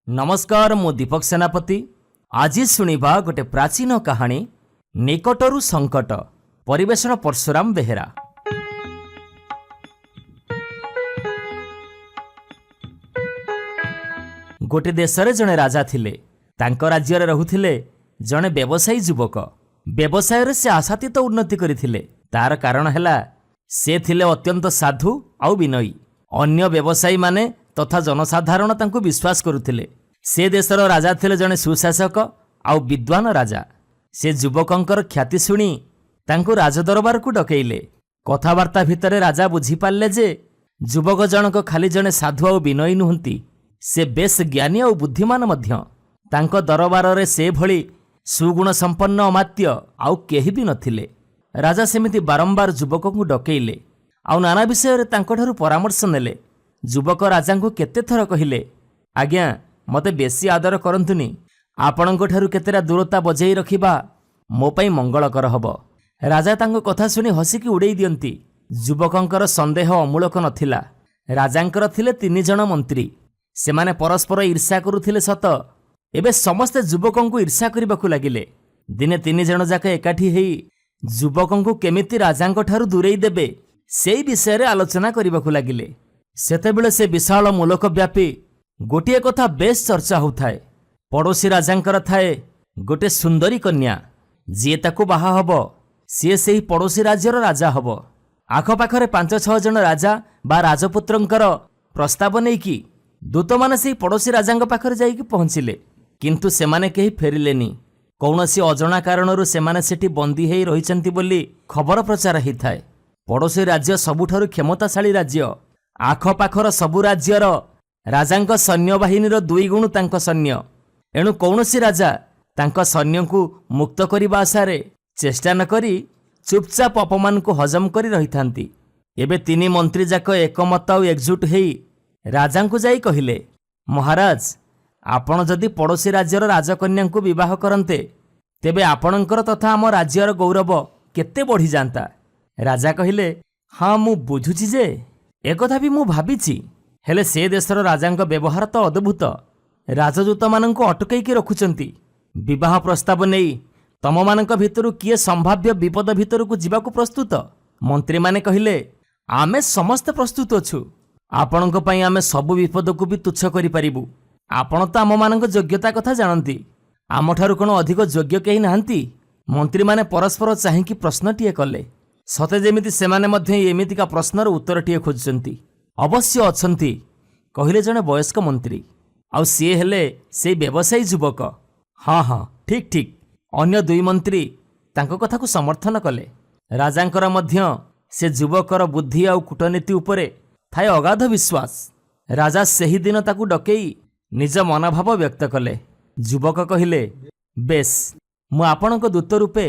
नमस्कार मु दीपक सेनापति। आज शुणा गोटे प्राचीन कहानी निकटरू संकट। परिवेशन परशुराम बेहेरा। गोटे देशरे जड़े राजा थिले। तांको राज्य रहुथिले जड़े व्यवसायी युवक। व्यवसाय रे से आशातीत उन्नति करिथिले। तार कारण हैला से थिले अत्यंत साधु आउ विनयी। अन्य व्यवसायी माने तथा जनसाधारण तांको विश्वास करुथिले। से देशर राजा थिले जड़े सुशासक आउ विद्वान राजा। से युवकंकर ख्याति शुणी तांको राजदरबार को डकैले। कथबार्ता भितरे राजा बुझी पारले जे युवक जनक खाली जड़े साधु आउ विनयी नुहंती, से बेस ज्ञानी आउ बुद्धिमान मध्य। तांको दरबार रे से भली सुगुण संपन्न अमात्य आउ केही भी नथिले। राजा सेमिति बारंबार युवक को डकैले आउ नाना विषय तांको ठारू परामर्श नेले। युवक राजा को केते थर कहिले, आज्ञा मते बेसी आदर करंतुनी। आपणको ठारू केतेरा दूरता बजाई रखिबा मो पई मंगलकर हबो। राजा तांको कथा सुनी हसिकी उड़ेई दियंती। युवकंकर संदेह अमूलक नथिला। राजांकर थिले 3 जण मंत्री। सेमाने परस्पर ईर्ष्या करुथिले सत, एबे समस्ते युवकंकु ईर्ष्या करिबाकु लागिले। दिने 3 जण जाक एकाठी हेई युवकंकु केमिति राजांको ठारू दूरेई देबे सेई विषय रे आलोचना करिबाकु लागिले। सेतेबेले से विशाल मूलक व्यापी गोटिए कथा बेस चर्चा होउथाए। पड़ोसी राजांकर थाए गोटे सुंदरी कन्या। जी ताकू बाहा हबो सी सेही पड़ोसी राज्यर राजा हबो। आखपाखरे 5-6 जण राजा बा राजपुत्रंकर प्रस्ताव नेकी दूत माने सेही पड़ोसी राजांक पाखरे जाइकी पहुंचिले, किंतु सेमाने केही फेरिलेनी। कौनसी अजଣା कारणरू सेमाने सेठी बंदी हेई रहिचंती बोली खबर प्रचार हेइथाए। पड़ोसी राज्य सबुठारु क्षमताशाली राज्य। आखपाखर सबु राज्यर राजांक सैन्य बाहिनीर 2 गुण तांक सैन्य। एणु कौनसी राजा तांक सैन्य को मुक्त करने आशारे चेष्टा न करी चुपचाप अपमान को हजम करी रही थांती। एबे 3 मंत्री जाक एकमत और एकजुट हेई राजा को जाई कहिले, महाराज आपण जदि पड़ोसी राज्यर राजकन्या को विवाह करते तेबे आपणकर तथा आम राज्यर गौरव केते बढ़ी जाता। राजा कहिले, हाँ मु बुझुची जे एकथा भी मु भाबिची, हेले से देशर राजांक व्यवहार तो अद्भुत। राजदूत मानंको अटकैकी रखुचंती। विवाह प्रस्ताव नेई तम मानंक भितरु किए संभाव्य विपद भितर को जीवाकू प्रस्तुत? मंत्री माने कहिले, आमे समस्त प्रस्तुत अछु। आपणक पई आमे सब विपद को भी तुच्छ करि परिबु। आपण तो आम मानंक योग्यता कथा जानती। आम ठारू कोन अधिक योग्य केही नाहंती। मंत्री माने परस्पर चाहिकी प्रश्नटीए कले। सते जेमिति सेमाने मध्य एमितिका प्रश्नर उत्तरटीए खोजुचंती। अवश्य अछंती कहिले जणे वयस्क मंत्री। आउ सी हेले से व्यवसायी युवक। हाँ हाँ ठीक ठीक। अन्य 2 मंत्री तांको कथा को समर्थन कले। राजांकर मध्य से युवकर बुद्धि आउ कूटनीति उपरे थाए अगाध विश्वास। राजा सेही दिन ताकू डकेई निज मनोभाव व्यक्त कले। युवक कहिले, बेस मु आपणक दूत रूपे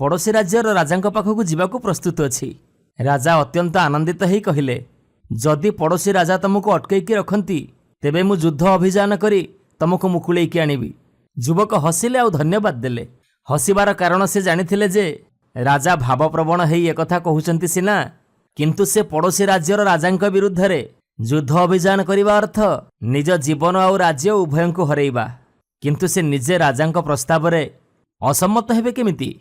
पड़ोसी राज्यर राजांक पाखकू जीवाकू प्रस्तुत अछि। राजा अत्यंत आनंदित हेई कहिले, जदि पड़ोसी राजा तुमको अटकैकी रखंती तेबे मु युद्ध अभियान करी तुमको मुकुलैकी आनिबी। युवक हसिले आउ धन्यवाद देले। हसिबार कारण से जानिथिले जे राजा भावप्रवण हेई एकथा कहउचंती सिना, किंतु से पड़ोसी राज्यर राजांक विरुद्ध रे युद्ध अभियान करिबा अर्थ निज जीवन आउ राज्य उभयंको हरैबा। किंतु से निजे राजांक प्रस्ताव रे असम्मत हेबे केमिति?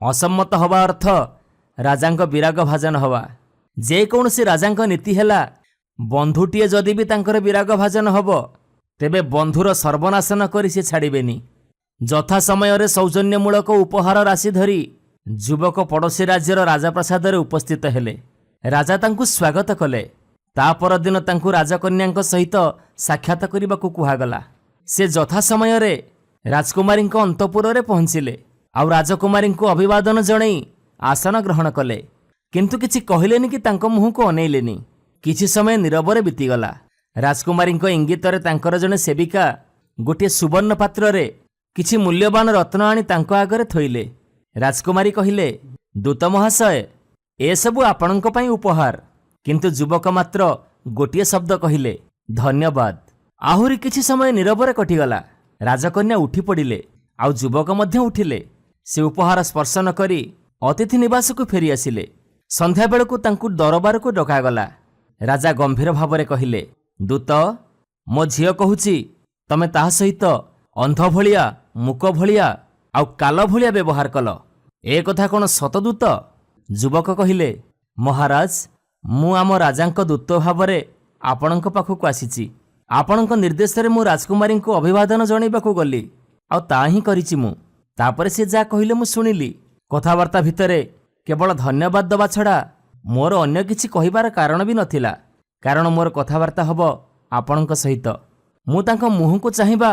असम्मत हवा अर्थ राजांक विराग भाजन हवा। जे कौनसी राजांक नीति हेला बंधुटीए जदि भी तांकर विराग भाजन हबो तेबे बंधुर सर्वनाश न करी से छाड़िबेनी। यथा समय रे सौजन्यमूलक उपहार राशि धरी युवक पड़ोसी राज्यर राजप्रसाद रे उपस्थित हेले। राजा तांकु स्वागत कले। ता पर दिन तांकु राजकन्याक सहित साक्षात करिबाकू कुहागला। से यथा समय रे राजकुमारीक अंतपुर रे पहुंचिले आउ राजकुमारी को अभिवादन जणई आसन ग्रहण कले, किंतु किछि कहिलेनी कि तांको मुह को अनेइलेनी। किछि समय नीरवरे बीतीगला। राजकुमारी इंगित रे तांकर जणे सेविका गोटे सुवर्ण पात्र रे किछि मूल्यवान रत्न आनी तांको आगरे थोइले। राजकुमारी कहिले, दूत महाशय ए सबु आपणक पई उपहार। किंतु युवक मात्र गोटिए शब्द कहिले, धन्यवाद। आहुरी किछि समय नीरवरे कटिगला। राजकन्या उठी पड़िले आउ युवक मध्य उठिले। से उपहार स्पर्श न करी अतिथि निवास को फेरी आसिले। संध्या बेलକୁ तांकु दरबार को डकागला। राजा गंभीर भावरे कहिले, दूत मो झियो कहूची ତମେ ତାହା ସହିତ ଅନ୍ଧ ଭଳିଆ, ମୂକ ଭଳିଆ ଆଉ କାଲ ଭଳିଆ ବ୍ୟବହାର କଲ। ଏ କଥା କ'ଣ ସତଦୂତ? ଯୁବକ କହିଲେ, ମହାରାଜ, ମୁଁ ଆମ ରାଜାଙ୍କ ଦୂତ ଭାବରେ ଆପଣଙ୍କ ପାଖକୁ ଆସିଛି। ଆପଣଙ୍କ ନିର୍ଦ୍ଦେଶରେ ମୁଁ ରାଜକୁମାରୀଙ୍କୁ ଅଭିବାଦନ ଜଣାଇବାକୁ ଗଲି, ଆଉ ତା ହିଁ କରିଛି ମୁଁ। ତାପରେ ସେ ଯାହା କହିଲେ ମୁଁ ଶୁଣିଲି। କଥାବାର୍ତ୍ତା ଭିତରେ କେବଳ ଧନ୍ୟବାଦ ଦେବା ଛଡ଼ା ମୋର ଅନ୍ୟ କିଛି କହିବାର କାରଣ ବି ନଥିଲା, କାରଣ ମୋର କଥାବାର୍ତ୍ତା ହେବ ଆପଣଙ୍କ ସହିତ। ମୁଁ ତାଙ୍କ ମୁହଁକୁ ଚାହିଁବା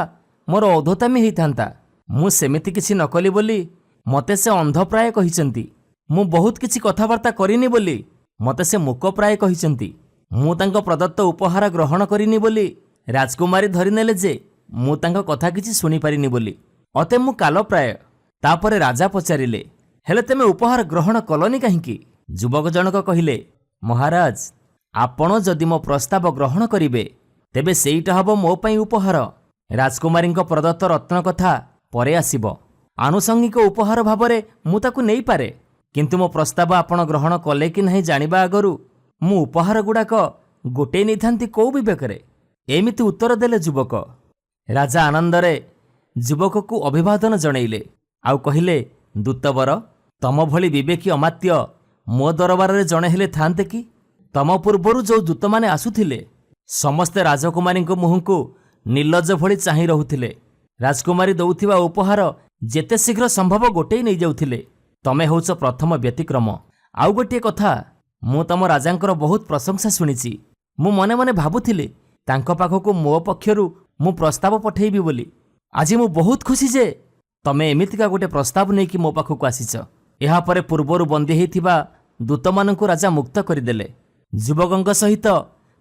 ମୋର ଅଧୋତାମୀ ହେଇଥାନ୍ତା। ମୁଁ ସେମିତି କିଛି ନ କଲି ବୋଲି ମୋତେ ସେ ଅନ୍ଧ ପ୍ରାୟ କହିଛନ୍ତି। ମୁଁ ବହୁତ କିଛି କଥାବାର୍ତ୍ତା କରିନି ବୋଲି ମୋତେ ସେ ମୂକ ପ୍ରାୟ କହିଛନ୍ତି। ମୁଁ ତାଙ୍କ ପ୍ରଦତ୍ତ ଉପହାର ଗ୍ରହଣ କରିନି ବୋଲି ରାଜକୁମାରୀ ଧରିନେଲେ ଯେ ମୁଁ ତାଙ୍କ କଥା କିଛି ଶୁଣିପାରିନି ବୋଲି। ଅତେ ମୁଁ କାଲ ପ୍ରାୟ। ତାପରେ ରାଜା ପଚାରିଲେ, ହେଲେ ତେମେ ଉପହାର ଗ୍ରହଣ କଲନି କାହିଁକି? ଯୁବକ ଜଣକ କହିଲେ, ମହାରାଜ, ଆପଣ ଯଦି ମୋ ପ୍ରସ୍ତାବ ଗ୍ରହଣ କରିବେ ତେବେ ସେଇଟା ହେବ ମୋ ପାଇଁ ଉପହାର। ରାଜକୁମାରୀଙ୍କ ପ୍ରଦତ୍ତ ରତ୍ନ କଥା ପରେ ଆସିବ। ଆନୁଷଙ୍ଗିକ ଉପହାର ଭାବରେ ମୁଁ ତାକୁ ନେଇପାରେ, କିନ୍ତୁ ମୋ ପ୍ରସ୍ତାବ ଆପଣ ଗ୍ରହଣ କଲେ କି ନାହିଁ ଜାଣିବା ଆଗରୁ ମୁଁ ଉପହାର ଗୁଡ଼ାକ ଗୋଟେଇ ନେଇଥାନ୍ତି କୋଉ ବିବେକରେ? ଏମିତି ଉତ୍ତର ଦେଲେ ଯୁବକ। ରାଜା ଆନନ୍ଦରେ ଯୁବକକୁ ଅଭିବାଦନ ଜଣାଇଲେ ଆଉ କହିଲେ, ଦୂତବର, ତମ ଭଳି ବିବେକୀ ଅମାତ୍ୟ ମୋ ଦରବାରରେ ଜଣେ ହେଲେ ଥାନ୍ତେ କି? ତମ ପୂର୍ବରୁ ଯେଉଁ ଦୂତମାନେ ଆସୁଥିଲେ ସମସ୍ତେ ରାଜକୁମାରୀଙ୍କ ମୁହଁକୁ ନିର୍ଲଜ୍ଜ ଭଳି ଚାହିଁ ରହୁଥିଲେ। ରାଜକୁମାରୀ ଦେଉଥିବା ଉପହାର ଯେତେ ଶୀଘ୍ର ସମ୍ଭବ ଗୋଟେଇ ନେଇଯାଉଥିଲେ। ତମେ ହେଉଛ ପ୍ରଥମ ବ୍ୟତିକ୍ରମ। ଆଉ ଗୋଟିଏ କଥା, ମୁଁ ତମ ରାଜାଙ୍କର ବହୁତ ପ୍ରଶଂସା ଶୁଣିଛି। ମୁଁ ମନେ ମନେ ଭାବୁଥିଲି ତାଙ୍କ ପାଖକୁ ମୋ ପକ୍ଷରୁ ମୁଁ ପ୍ରସ୍ତାବ ପଠେଇବି ବୋଲି। ଆଜି ମୁଁ ବହୁତ ଖୁସି ଯେ ତମେ ଏମିତିକା ଗୋଟେ ପ୍ରସ୍ତାବ ନେଇକି ମୋ ପାଖକୁ ଆସିଛ। ଏହାପରେ ପୂର୍ବରୁ ବନ୍ଦୀ ହୋଇଥିବା ଦୂତମାନଙ୍କୁ ରାଜା ମୁକ୍ତ କରିଦେଲେ। ଯୁବକଙ୍କ ସହିତ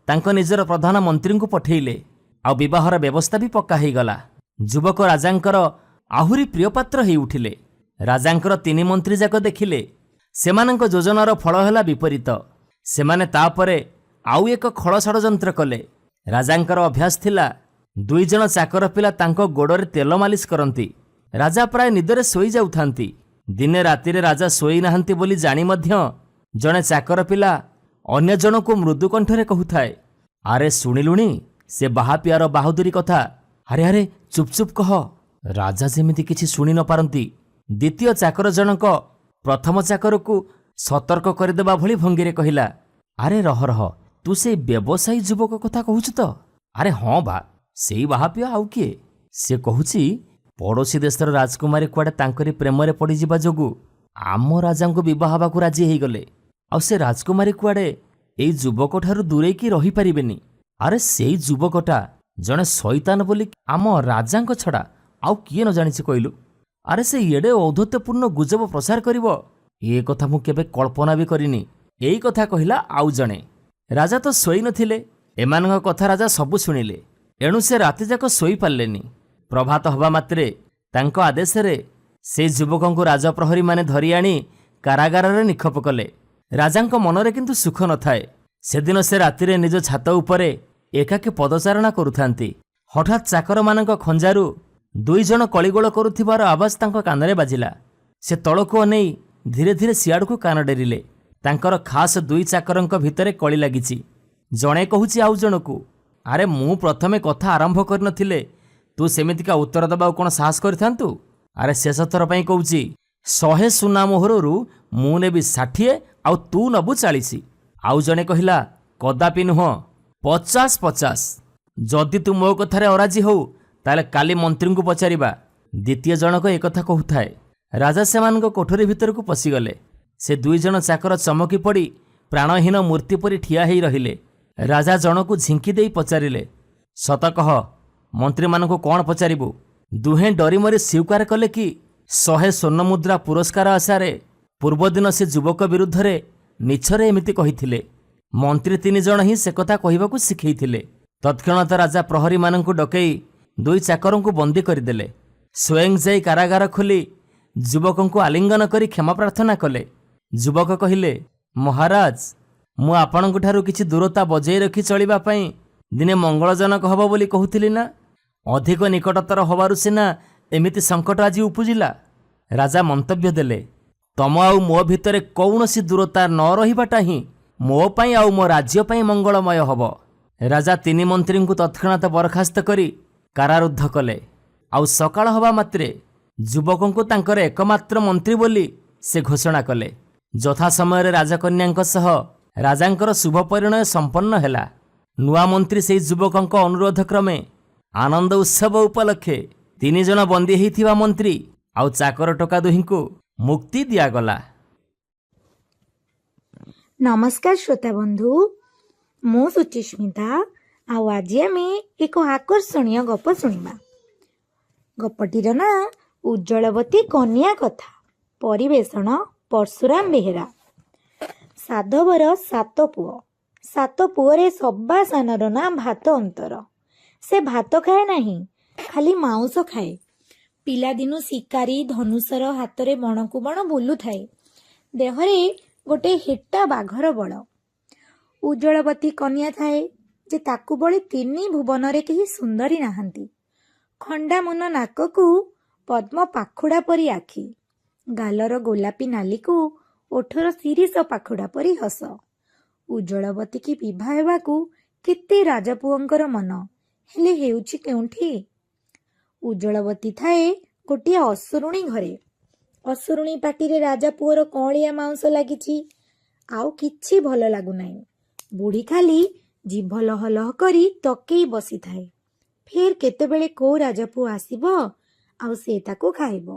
ତାଙ୍କ ନିଜର ପ୍ରଧାନମନ୍ତ୍ରୀଙ୍କୁ ପଠେଇଲେ, ଆଉ ବିବାହର ବ୍ୟବସ୍ଥା ବି ପକ୍କା ହେଇଗଲା। ଯୁବକ ରାଜାଙ୍କର ଆହୁରି ପ୍ରିୟପାତ୍ର ହେଇ ଉଠିଲେ। ରାଜାଙ୍କର 3 ମନ୍ତ୍ରୀ ଯାକ ଦେଖିଲେ ସେମାନଙ୍କ ଯୋଜନାର ଫଳ ହେଲା ବିପରୀତ। ସେମାନେ ତାପରେ ଆଉ ଏକ ଖଳ ଷଡ଼ଯନ୍ତ୍ର କଲେ। ରାଜାଙ୍କର ଅଭ୍ୟାସ ଥିଲା 2 ଜଣ ଚାକର ପିଲା ତାଙ୍କ ଗୋଡ଼ରେ ତେଲ ମାଲିସ କରନ୍ତି। ରାଜା ପ୍ରାୟ ନିଦରେ ଶୋଇ ଯାଉଥାନ୍ତି। ଦିନେ ରାତିରେ ରାଜା ଶୋଇ ନାହାନ୍ତି ବୋଲି ଜାଣି ମଧ୍ୟ ଜଣେ ଚାକର ପିଲା ଅନ୍ୟ ଜଣକୁ ମୃଦୁ କଣ୍ଠରେ କହୁଥାଏ, ଆରେ ଶୁଣିଲୁଣି ସେ ବାହାପିଆର ବାହାଦୁରୀ କଥା? ଆରେ ଆରେ ଚୁପ୍ ଚୁପ୍ କହ। ରାଜା ଯେମିତି କିଛି ଶୁଣି ନ ପାରନ୍ତି ଦ୍ୱିତୀୟ ଚାକର ଜଣକ ପ୍ରଥମ ଚାକରକୁ ସତର୍କ କରିଦେବା ଭଳି ଭଙ୍ଗୀରେ କହିଲା, ଆରେ ରହ ରହ, ତୁ ସେଇ ବ୍ୟବସାୟୀ ଯୁବକ କଥା କହୁଛୁ ତ? ଆରେ ହଁ ବା, ସେଇ ବାହାପିଆ, ଆଉ କିଏ? ସେ କହୁଛି ପଡ଼ୋଶୀ ଦେଶର ରାଜକୁମାରୀ କୁଆଡ଼େ ତାଙ୍କରି ପ୍ରେମରେ ପଡ଼ିଯିବା ଯୋଗୁଁ ଆମ ରାଜାଙ୍କୁ ବିବାହ ହେବାକୁ ରାଜି ହେଇଗଲେ, ଆଉ ସେ ରାଜକୁମାରୀ କୁଆଡ଼େ ଏଇ ଯୁବକଠାରୁ ଦୂରେଇକି ରହିପାରିବେନି। ଆରେ ସେଇ ଯୁବକଟା ଜଣେ ଶୈତାନ ବୋଲି ଆମ ରାଜାଙ୍କ ଛଡ଼ା ଆଉ କିଏ ନ ଜାଣିଛି କହିଲୁ? ଆରେ ସେ ଏଡ଼େ ଔଦ୍ଧତ୍ୟପୂର୍ଣ୍ଣ ଗୁଜବ ପ୍ରଚାର କରିବ, ଏ କଥା ମୁଁ କେବେ କଳ୍ପନା ବି କରିନି। ଏଇ କଥା କହିଲା ଆଉ ଜଣେ। ରାଜା ତ ଶୋଇ ନଥିଲେ। ଏମାନଙ୍କ କଥା ରାଜା ସବୁ ଶୁଣିଲେ। ଏଣୁ ସେ ରାତିଯାକ ଶୋଇପାରିଲେନି। ପ୍ରଭାତ ହେବା ମାତ୍ରେ ତାଙ୍କ ଆଦେଶରେ ସେଇ ଯୁବକଙ୍କୁ ରାଜପ୍ରହରୀମାନେ ଧରି ଆଣି କାରାଗାରରେ ନିକ୍ଷେପ କଲେ। ରାଜାଙ୍କ ମନରେ କିନ୍ତୁ ସୁଖ ନଥାଏ। ସେଦିନ ସେ ରାତିରେ ନିଜ ଛାତ ଉପରେ ଏକାକୀ ପଦଚାରଣା କରୁଥାନ୍ତି। ହଠାତ୍ ଚାକରମାନଙ୍କ ଖଞ୍ଜାରୁ 2 ଜଣ କଳିଗୋଳ କରୁଥିବାର ଆବାଜ ତାଙ୍କ କାନରେ ବାଜିଲା। ସେ ତଳକୁ ଅନେଇ ଧୀରେ ଧୀରେ ସିଆଡ଼କୁ କାନ ଡେରିଲେ। ତାଙ୍କର ଖାସ୍ 2 ଚାକରଙ୍କ ଭିତରେ କଳି ଲାଗିଛି। ଜଣେ କହୁଛି ଆଉ ଜଣକୁ, ଆରେ ମୁଁ ପ୍ରଥମେ କଥା ଆରମ୍ଭ କରିନଥିଲେ ତୁ ସେମିତିକା ଉତ୍ତର ଦେବାକୁ କ'ଣ ସାହସ କରିଥାନ୍ତୁ? ଆରେ ଶେଷ ଥର ପାଇଁ କହୁଛି, 100 ସୁନା ମୋହରରୁ ମୁଁ ନେବି 60 ଆଉ ତୁ ନେବୁ 40। ଆଉ ଜଣେ କହିଲା, କଦାପି ନୁହଁ, 50-50। ଯଦି ତୁ ମୋ କଥାରେ ଅରାଜି ହଉ ତାହେଲେ କାଲି ମନ୍ତ୍ରୀଙ୍କୁ ପଚାରିବା। ଦ୍ୱିତୀୟ ଜଣକ ଏକଥା କହୁଥାଏ। ରାଜା ସେମାନଙ୍କ କୋଠରୀ ଭିତରକୁ ପଶିଗଲେ। ସେ 2 ଜଣ ଚାକର ଚମକି ପଡ଼ି ପ୍ରାଣହୀନ ମୂର୍ତ୍ତି ପରି ଠିଆ ହେଇ ରହିଲେ। ରାଜା ଜଣକୁ ଝିଙ୍କି ଦେଇ ପଚାରିଲେ, ସତ କହ, ମନ୍ତ୍ରୀମାନଙ୍କୁ କ'ଣ ପଚାରିବୁ? ଦୁହେଁ ଡରିମରି ସ୍ୱୀକାର କଲେ କି 100 ସ୍ୱର୍ଣ୍ଣମୁଦ୍ରା ପୁରସ୍କାର ଆଶାରେ ପୂର୍ବଦିନ ସେ ଯୁବକ ବିରୁଦ୍ଧରେ ମିଛରେ ଏମିତି କହିଥିଲେ। ମନ୍ତ୍ରୀ 3 ଜଣ ହିଁ ସେ କଥା କହିବାକୁ ଶିଖେଇଥିଲେ। ତତ୍କ୍ଷଣାତ ରାଜା ପ୍ରହରୀମାନଙ୍କୁ ଡକେଇ 2 ଚାକରଙ୍କୁ ବନ୍ଦୀ କରିଦେଲେ। ସ୍ୱୟଂ ଯାଇ କାରାଗାର ଖୋଲି ଯୁବକଙ୍କୁ ଆଲିଙ୍ଗନ କରି କ୍ଷମା ପ୍ରାର୍ଥନା କଲେ। ଯୁବକ କହିଲେ, ମହାରାଜ, ମୁଁ ଆପଣଙ୍କଠାରୁ କିଛି ଦୂରତା ବଜାଇ ରଖି ଚଳିବା ପାଇଁ ଦିନେ ମଙ୍ଗଳଜନକ ହେବ ବୋଲି କହୁଥିଲି ନା? ଅଧିକ ନିକଟତର ହେବାରୁ ସିନା ଏମିତି ସଙ୍କଟ ଆଜି ଉପୁଜିଲା। ରାଜା ମନ୍ତବ୍ୟ ଦେଲେ, ତମ ଆଉ ମୋ ଭିତରେ କୌଣସି ଦୂରତା ନ ରହିବାଟା ହିଁ ମୋ ପାଇଁ ଆଉ ମୋ ରାଜ୍ୟ ପାଇଁ ମଙ୍ଗଳମୟ ହେବ। ରାଜା 3 ମନ୍ତ୍ରୀଙ୍କୁ ତତ୍କ୍ଷଣାତ ବରଖାସ୍ତ କରି କାରାରୁଦ୍ଧ କଲେ। ଆଉ ସକାଳ ହେବା ମାତ୍ରେ ଯୁବକଙ୍କୁ ତାଙ୍କର ଏକମାତ୍ର ମନ୍ତ୍ରୀ ବୋଲି ସେ ଘୋଷଣା କଲେ। ଯଥା ସମୟରେ ରାଜକନ୍ୟାଙ୍କ ସହ ରାଜାଙ୍କର ଶୁଭ ପରିଣୟ ସମ୍ପନ୍ନ ହେଲା। ନୂଆ ମନ୍ତ୍ରୀ ସେହି ଯୁବକଙ୍କ ଅନୁରୋଧ କ୍ରମେ ଆନନ୍ଦ ଉତ୍ସବ ଉପଲକ୍ଷେ 3 ଜଣ ବନ୍ଦୀ ହୋଇଥିବା ମନ୍ତ୍ରୀ ଆଉ ଚାକର ଟୋକା ଦୁହିଁଙ୍କୁ ମୁକ୍ତି ଦିଆଗଲା। ନମସ୍କାର ଶ୍ରୋତା ବନ୍ଧୁ, ମୁଁ ସୁଚିସ୍ମିତା। ଆଉ ଆଜି ଆମେ ଏକ ଆକର୍ଷଣୀୟ ଗପ ଶୁଣିବା। ଗପଟିର ନାଁ ଉଜ୍ଜଳବତୀ କନ୍ୟା କଥା। ପରିବେଷଣ ପରଶୁରାମ ବେହେରା। ସାଧବର 7 ପୁଅ। 7 ପୁଅରେ ସବା ସାନର ନାଁ ଭାତ ଅନ୍ତର। ସେ ଭାତ ଖାଏ ନାହିଁ, ଖାଲି ମାଉଁସ ଖାଏ। ପିଲାଦିନୁ ଶିକାରୀ ଧନୁଷର ହାତରେ ବଣକୁ ବଣ ବୁଲୁଥାଏ। ଦେହରେ ଗୋଟେ ହେଟା ବାଘର ବଳ। ଉଜ୍ଜଳବତୀ କନ୍ୟା ଥାଏ ଯେ ତାକୁ ବଳି 3 ଭୁବନରେ କେହି ସୁନ୍ଦରୀ ନାହାନ୍ତି। ଖଣ୍ଡା ମୁନ ନାକକୁ ପଦ୍ମ ପାଖୁଡ଼ା ପରି ଆଖି, ଗାଲର ଗୋଲାପୀ ନାଲିକୁ ଓଠର ଶିରିଷ ପାଖୁଡ଼ା ପରି ହସ। ଉଜ୍ଜଳବତୀକି ବିଭା ହେବାକୁ କେତେ ରାଜପୁଅଙ୍କର ମନ, ହେଲେ ହେଉଛି କେଉଁଠି? ଉଜ୍ଜଳବତୀ ଥାଏ ଗୋଟିଏ ଅସୁରୁଣୀ ଘରେ। ଅସୁରୁଣୀ ପାଟିରେ ରାଜାପୁଅର କଅଁଳିଆ ମାଉଁସ ଲାଗିଛି। ଆଉ କିଛି ଭଲ ଲାଗୁନାହିଁ। ବୁଢ଼ୀ ଖାଲି ଜିଭ ଲହ ଲହ କରି ତକେଇ ବସିଥାଏ। ଫେର କେତେବେଳେ କୋଉ ରାଜାପୁଅ ଆସିବ ଆଉ ସେ ତାକୁ ଖାଇବ।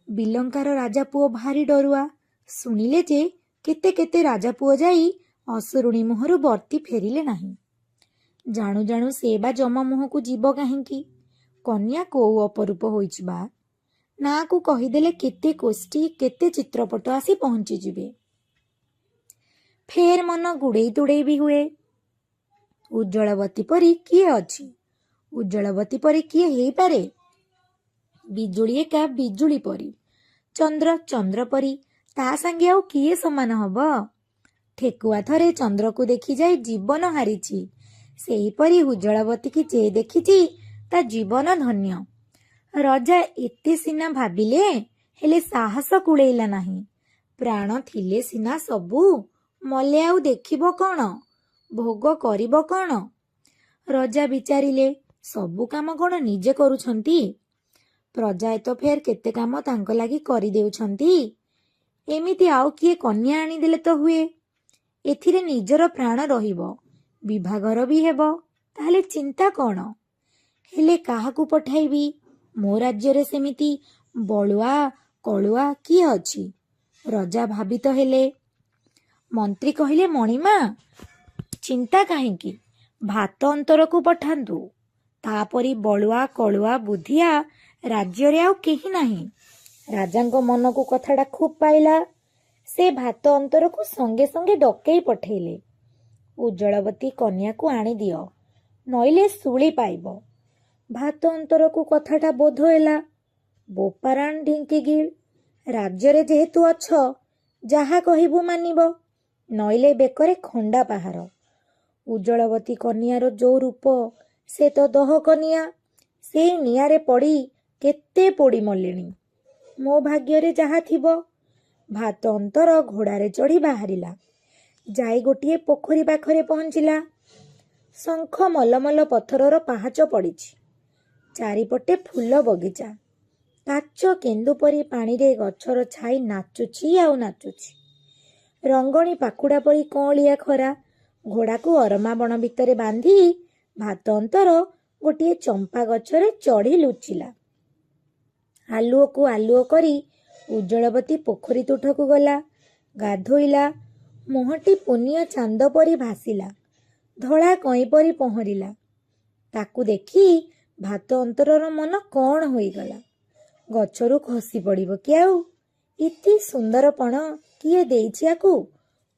ବିଲଙ୍କାର ରାଜାପୁଅ ଭାରି ଡରୁଆ। ଶୁଣିଲେ ଯେ କେତେ କେତେ ରାଜାପୁଅ ଯାଇ ଅସୁରୁଣୀ ମୁହଁରୁ ବର୍ତ୍ତି ଫେରିଲେ ନାହିଁ। ଜାଣୁ ଜାଣୁ ସେ ବା ଜମ ମୁହଁକୁ ଯିବ କାହିଁକି? କନ୍ୟା କୋଉ ଅପରୂପ ହୋଇଛି ବା। ନାଁକୁ କହିଦେଲେ କେତେ କୋଷ୍ଠୀ କେତେ ଚିତ୍ରପଟ ଆସି ପହଞ୍ଚିଯିବେ। ଫେର ମନ ଗୁଡ଼େଇ ତୁଡ଼େଇ ବି ହୁଏ। ଉଜ୍ଜଳବତୀ ପରି କିଏ ଅଛି? ଉଜ୍ଜଳବତୀ ପରି କିଏ ହେଇପାରେ? ବିଜୁଳି ଏକା ବିଜୁଳି ପରି, ଚନ୍ଦ୍ର ଚନ୍ଦ୍ର ପରି, ତା ସାଙ୍ଗେ ଆଉ କିଏ ସମାନ ହବ? ଠେକୁଆ ଥରେ ଚନ୍ଦ୍ରକୁ ଦେଖି ଯାଇ ଜୀବନ ହାରିଛି। ସେହିପରି ଉଜ୍ଜଳବତୀକି ଯେ ଦେଖିଛି ତା ଜୀବନ ଧନ୍ୟ। ରଜା ଏତେ ସିନା ଭାବିଲେ, ହେଲେ ସାହସ କୁଳେଇଲା ନାହିଁ। ପ୍ରାଣ ଥିଲେ ସିନା ସବୁ, ମଲେ ଆଉ ଦେଖିବ କ'ଣ? ଭୋଗ କରିବ କ'ଣ? ରଜା ବିଚାରିଲେ, ସବୁ କାମ କ'ଣ ନିଜେ କରୁଛନ୍ତି? ପ୍ରଜା ତ ଫେର କେତେ କାମ ତାଙ୍କ ଲାଗି କରିଦେଉଛନ୍ତି। ଏମିତି ଆଉ କିଏ କନ୍ୟା ଆଣିଦେଲେ ତ ହୁଏ। ଏଥିରେ ନିଜର ପ୍ରାଣ ରହିବ, ବିଭାଘର ବି ହେବ। ତାହେଲେ ଚିନ୍ତା କ'ଣ? ହେଲେ କାହାକୁ ପଠାଇବି? ମୋ ରାଜ୍ୟରେ ସେମିତି ବଳୁଆ କଳୁଆ କିଏ ଅଛି? ରଜା ଭାବିତ ହେଲେ। ମନ୍ତ୍ରୀ କହିଲେ, ମଣିମା, ଚିନ୍ତା କାହିଁକି? ଭାତ ଅନ୍ତରକୁ ପଠାନ୍ତୁ। ତାପରି ବଳୁଆ କଳୁଆ ବୁଦ୍ଧିଆ ରାଜ୍ୟରେ ଆଉ କେହି ନାହିଁ। ରାଜାଙ୍କ ମନକୁ କଥାଟା ଖୁବ୍ ପାଇଲା। ସେ ଭାତ ଅନ୍ତରକୁ ସଙ୍ଗେ ସଙ୍ଗେ ଡକେଇ ପଠେଇଲେ। ଉଜ୍ଜଳବତୀ କନ୍ୟାକୁ ଆଣିଦିଅ, ନଇଲେ ଶୂଳି ପାଇବ। ଭାତ ଅନ୍ତରକୁ କଥାଟା ବୋଧ ହେଲା। ବୋପାରାଣ ଢିଙ୍କିଗିଳ, ରାଜ୍ୟରେ ଯେହେତୁ ଅଛ, ଯାହା କହିବୁ ମାନିବ, ନଇଲେ ବେକରେ ଖଣ୍ଡା ପାହାର। ଉଜ୍ଜଳବତୀ କନ୍ୟାର ଯୋଉ ରୂପ, ସେ ତ ଦହ କନ୍ୟା। ସେଇ ନିଆଁରେ ପଡ଼ି କେତେ ପୋଡ଼ି ମଲେଣି। ମୋ ଭାଗ୍ୟରେ ଯାହା ଥିବ। ଭାତ ଅନ୍ତର ଘୋଡ଼ାରେ ଚଢ଼ି ବାହାରିଲା। ଯାଇ ଗୋଟିଏ ପୋଖରୀ ପାଖରେ ପହଞ୍ଚିଲା। ଶଙ୍ଖ ମଲମଲ ପଥରର ପାହାଚ ପଡ଼ିଛି। ଚାରିପଟେ ଫୁଲ ବଗିଚା। କାଚ କେନ୍ଦୁ ପରି ପାଣିରେ ଗଛର ଛାଇ ନାଚୁଛି ଆଉ ନାଚୁଛି। ରଙ୍ଗଣୀ ପାଖୁଡ଼ା ପରି କଅଁଳିଆ ଖରା। ଘୋଡ଼ାକୁ ଅରମା ବଣ ଭିତରେ ବାନ୍ଧି ଭାତ ଅନ୍ତର ଗୋଟିଏ ଚମ୍ପା ଗଛରେ ଚଢ଼ି ଲୁଚିଲା। ଆଲୁଅକୁ ଆଲୁଅ କରି ଉଜ୍ଜଳବତୀ ପୋଖରୀ ତୁଠକୁ ଗଲା। ଗାଧୋଇଲା। ମୁହଁଟି ପୁନିଆ ଚାନ୍ଦ ପରି ଭାସିଲା। ଧଳା କଇଁ ପରି ପହଁରିଲା। ତାକୁ ଦେଖି ଭାତ ଅନ୍ତରର ମନ କ'ଣ ହୋଇଗଲା। ଗଛରୁ ଖସି ପଡ଼ିବ କି ଆଉ? ଏତେ ସୁନ୍ଦର ପଣ କିଏ ଦେଇଛି ଆକୁ?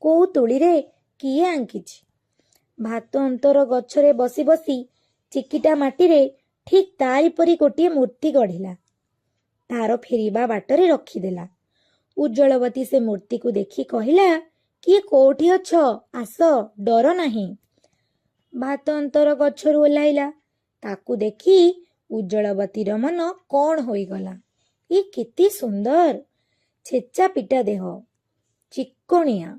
କୋଉ ତୁଳିରେ କିଏ ଆଙ୍କିଛି? ଭାତ ଅନ୍ତର ଗଛରେ ବସି ବସି ଚିକିଟା ମାଟିରେ ଠିକ୍ ତାରି ପରି ଗୋଟିଏ ମୂର୍ତ୍ତି ଗଢ଼ିଲା। ତାର ଫେରିବା ବାଟରେ ରଖିଦେଲା। ଉଜ୍ଜଳବତୀ ସେ ମୂର୍ତ୍ତିକୁ ଦେଖି କହିଲା, କିଏ କୋଉଠି ଅଛ? ଆସ, ଡର ନାହିଁ। ଭାତ ଅନ୍ତର ଗଛରୁ ଓହ୍ଲାଇଲା। ତାକୁ ଦେଖି ଉଜ୍ଜଳବତୀର ମନ କ'ଣ ହୋଇଗଲା। ଏ କେତେ ସୁନ୍ଦର! ଛେଚା ପିଟା ଦେହ, ଚିକ୍କଣିଆ,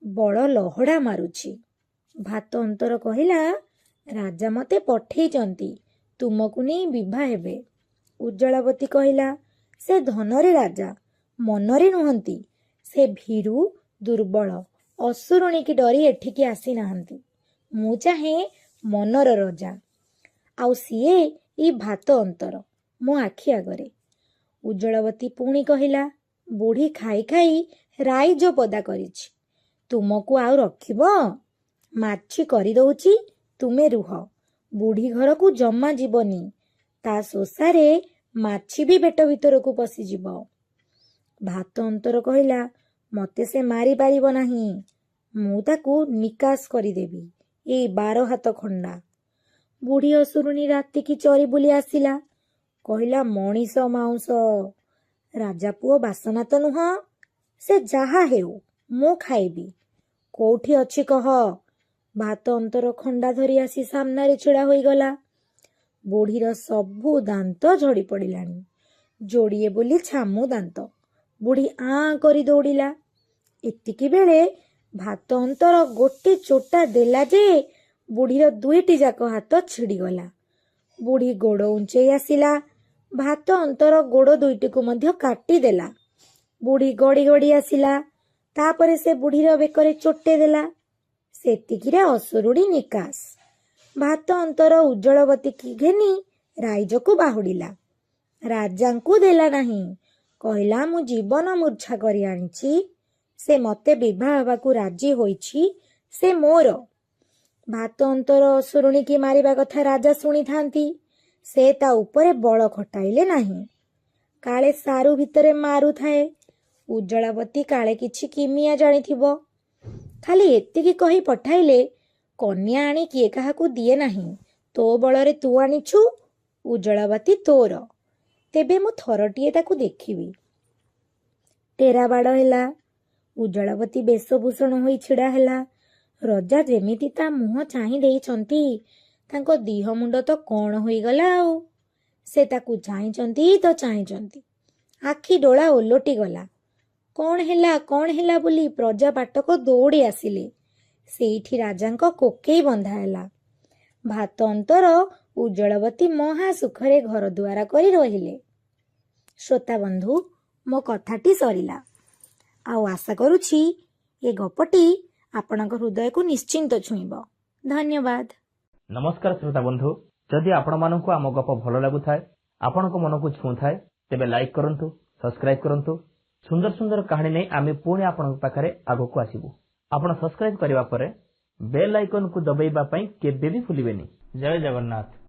ବଳ ଲହଡ଼ା ମାରୁଛି। ଭାତ ଅନ୍ତର କହିଲା, ରାଜା ମତେ ପଠେଇଛନ୍ତି ତୁମକୁ ନେଇ ବିଭା ହେବେ। ଉଜ୍ଜଳାବତୀ କହିଲା, ସେ ଧନରେ ରାଜା, ମନରେ ନୁହନ୍ତି। ସେ ଭୀରୁ, ଦୁର୍ବଳ, ଅସୁରୁଣୀକି ଡରି ଏଠିକି ଆସିନାହାନ୍ତି। ମୁଁ ଚାହେଁ ମନର ରଜା। ଆଉ ସିଏ ଏଇ ଭାତ ଅନ୍ତର, ମୋ ଆଖି ଆଗରେ। ଉଜ୍ଜଳାବତୀ ପୁଣି କହିଲା, ବୁଢ଼ୀ ଖାଇ ଖାଇ ରାଇଜ ପଦା କରିଛି। ତୁମକୁ ଆଉ ରଖିବ? ମାଛି କରିଦଉଛି, ତୁମେ ରୁହ। ବୁଢ଼ୀ ଘରକୁ ଜମା ଯିବନି। ତା ଶୋଷାରେ ମାଛି ବି ପେଟ ଭିତରକୁ ପଶିଯିବ। ଭାତ ଅନ୍ତର କହିଲା, ମତେ ସେ ମାରିପାରିବ ନାହିଁ। ମୁଁ ତାକୁ ନିକାଶ କରିଦେବି, ଏଇ 12 ହାତ ଖଣ୍ଡା। ବୁଢ଼ୀ ଅସୁରୁଣୀ ରାତିକି ଚରି ବୁଲି ଆସିଲା। କହିଲା, ମଣିଷ ମାଉଁସ, ରାଜାପୁଅ ବାସନା ତ ନୁହଁ। ସେ ଯାହା ହେଉ ମୁଁ ଖାଇବି। କୋଉଠି ଅଛି କହ? ଭାତ ଅନ୍ତର ଖଣ୍ଡା ଧରି ଆସି ସାମ୍ନାରେ ଛିଡ଼ା ହୋଇଗଲା। ବୁଢ଼ୀର ସବୁ ଦାନ୍ତ ଝଡ଼ି ପଡ଼ିଲାଣି, ଯୋଡ଼ିଏ ବୋଲି ଛାମୁ ଦାନ୍ତ। ବୁଢ଼ୀ ଆଁ କରି ଦୌଡ଼ିଲା। ଏତିକି ବେଳେ ଭାତ ଅନ୍ତର ଗୋଟେ ଚୋଟା ଦେଲା ଯେ ବୁଢ଼ୀର 2ଟି ଯାକ ହାତ ଛିଡ଼ିଗଲା। ବୁଢ଼ୀ ଗୋଡ଼ ଉଞ୍ଚେଇ ଆସିଲା। ଭାତ ଅନ୍ତର ଗୋଡ଼ 2ଟିକୁ ମଧ୍ୟ କାଟିଦେଲା। ବୁଢ଼ୀ ଗଡ଼ି ଗଡ଼ି ଆସିଲା। ତାପରେ ସେ ବୁଢ଼ୀର ବେକରେ ଚୋଟେ ଦେଲା। ସେତିକିରେ ଅସୁରୁଣୀ ନିକାଶ। ଭାତ ଅନ୍ତର ଉଜ୍ଜଳାବତୀକି ଘେନି ରାଇଜକୁ ବାହୁଡ଼ିଲା। ରାଜାଙ୍କୁ ଦେଲା ନାହିଁ। କହିଲା, ମୁଁ ଜୀବନ ମୂର୍ଚ୍ଛା କରି ଆଣିଛି। ସେ ମତେ ବିଭା ହେବାକୁ ରାଜି ହୋଇଛି। ସେ ମୋର। ଭାତ ଅନ୍ତର ଅସୁରୁଣୀକି ମାରିବା କଥା ରାଜା ଶୁଣିଥାନ୍ତି। ସେ ତା ଉପରେ ବଳ ଖଟାଇଲେ ନାହିଁ। କାଳେ ସାରୁ ଭିତରେ ମାରୁଥାଏ। ଉଜ୍ଜଳାବତୀ କାଳେ କିଛି କିମିଆ ଜାଣିଥିବ। ଖାଲି ଏତିକି କହି ପଠାଇଲେ, କନ୍ୟା ଆଣି କିଏ କାହାକୁ ଦିଏ ନାହିଁ। ତୋ ବଳରେ ତୁ ଆଣିଛୁ, ଉଜ୍ଜଳାବତୀ ତୋର। ତେବେ ମୁଁ ଥରଟିଏ ତାକୁ ଦେଖିବି। ଟେରା ବାଡ଼ ହେଲା। ଉଜ୍ଜଳାବତୀ ବେଶଭୂଷଣ ହୋଇ ଛିଡ଼ା ହେଲା। ରଜା ଯେମିତି ତା ମୁହଁ ଚାହିଁ ଦେଇଛନ୍ତି, ତାଙ୍କ ଦିହ ମୁଣ୍ଡ ତ କଣ ହୋଇଗଲା ଆଉ। ସେ ତାକୁ ଚାହିଁଛନ୍ତି ତ ଚାହିଁଛନ୍ତି। ଆଖି ଡୋଳା ଓଲଟି ଗଲା। କଣ ହେଲା ବୋଲି ପ୍ରଜା ପାଟକ ଦୌଡ଼ି ଆସିଲେ। ସେଇଠି ରାଜାଙ୍କ କୋକେଇ ବନ୍ଧା ହେଲା। ଭାତ ଅନ୍ତର ଉଜ୍ଜଳାବତୀ ମହା ସୁଖରେ ଘର ଦୁଆର କରି ରହିଲେ। ଶ୍ରୋତା ବନ୍ଧୁ, ମୋ କଥାଟି ସରିଲା। ଆଉ ଆଶା କରୁଛି ଏ ଗପଟି ଆପଣଙ୍କ ହୃଦୟକୁ ନିଶ୍ଚିନ୍ତ ଛୁଇଁବ। ଧନ୍ୟବାଦ। ନମସ୍କାର ଶ୍ରୋତା ବନ୍ଧୁ, ଯଦି ଆପଣମାନଙ୍କୁ ଆମ ଗପ ଭଲ ଲାଗୁଥାଏ, ଆପଣଙ୍କ ମନକୁ ଛୁଉଁଥାଏ, ତେବେ ଲାଇକ୍ କରନ୍ତୁ, ସବସ୍କ୍ରାଇବ୍ କରନ୍ତୁ। ସୁନ୍ଦର ସୁନ୍ଦର କାହାଣୀ ନେଇ ଆମେ ପୁଣି ଆପଣଙ୍କ ପାଖରେ ଆଗକୁ ଆସିବୁ। ଆପଣ ସବସ୍କ୍ରାଇବ୍ କରିବା ପରେ ବେଲ୍ ଆଇକନକୁ ଦବାଇବା ପାଇଁ କେବେ ବି ଭୁଲିବେନି। ଜୟ ଜଗନ୍ନାଥ।